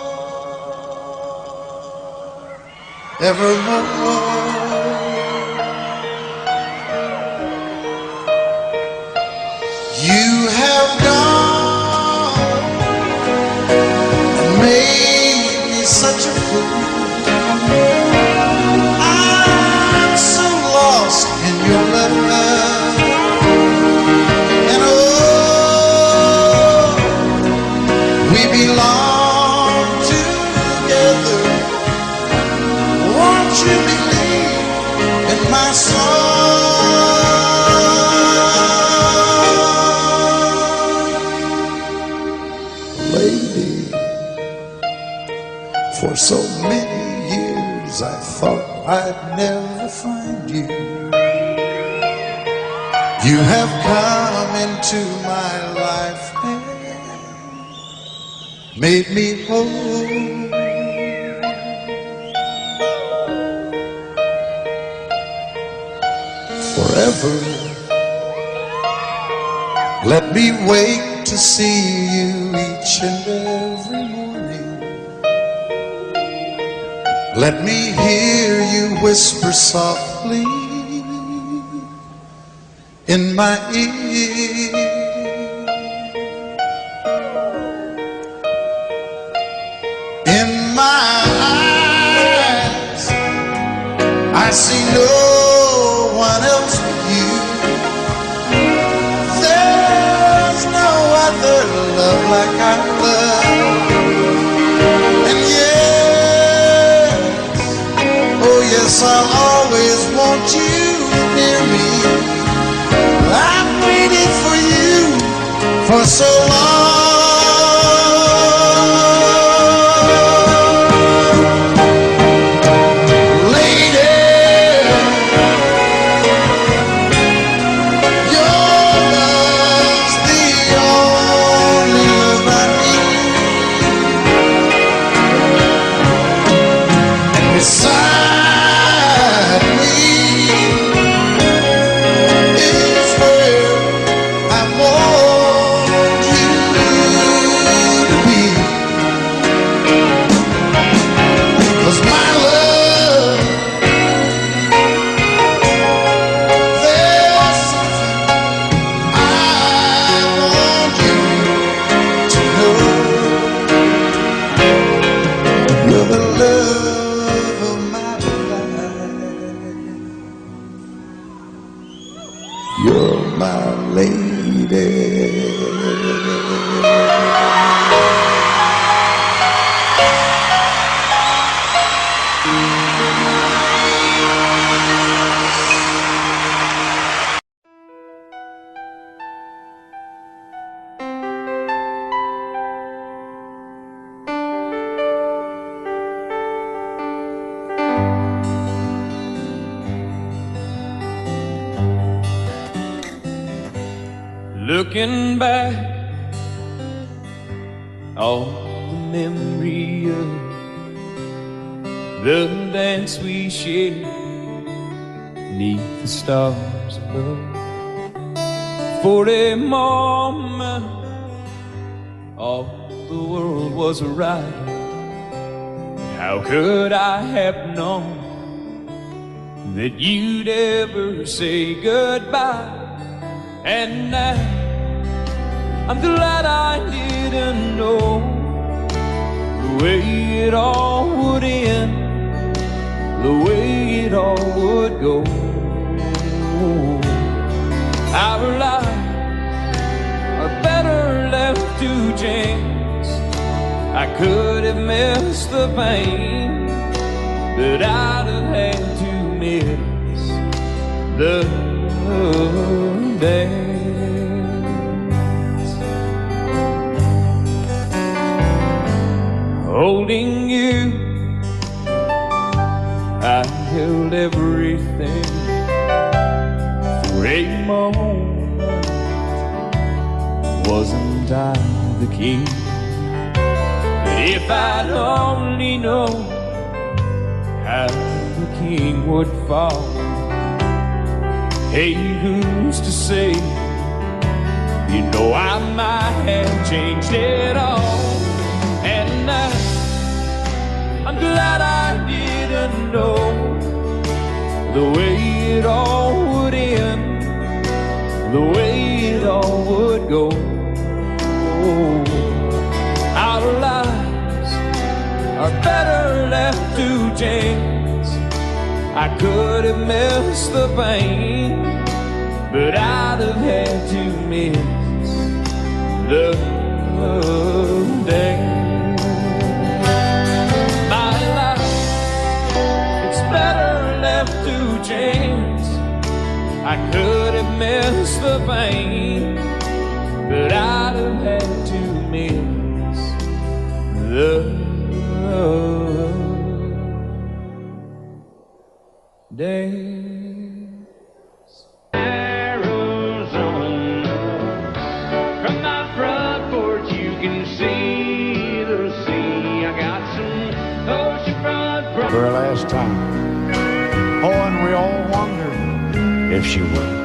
You have gone and made me such a fool. I'm so lost in your love, and oh, we belong together. Won't you believe in my song? Lady, for so many years I thought I'd never find you. You have come into my life and made me whole. Forever, let me wake to see you each and every morning. Let me hear you whisper softly in my ear. In my eyes, I see no one else but you. There's no other love like I love. And yes, oh yes, I'll always want you near me. I've waited for you for so long. You're my lady. Looking back, all the memory of the dance we shared neath the stars above. For a moment, all the world was right. How could I have known that you'd ever say goodbye? And now I'm glad I didn't know the way it all would end, the way it all would go. Our lives are better left to chance. I could have missed the pain that I'd have had to miss the dance. Holding you, I held everything for a moment. Wasn't I the king? But if I'd only known how the king would fall. Hey, who's to say? You know I might have changed it all. And I'm glad I didn't know the way it all would end, the way it all would go. Our lives are better left to chance. I could have missed the pain, but I'd have had to miss the dance. My life, it's better left to chance. I could have missed the pain, but I'd have had to miss the dance. Arizona, from my front porch you can see the sea. I got some oceanfront. For her last time. Oh, and we all wondered if she would.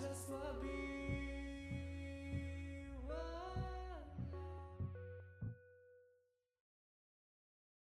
just wanna be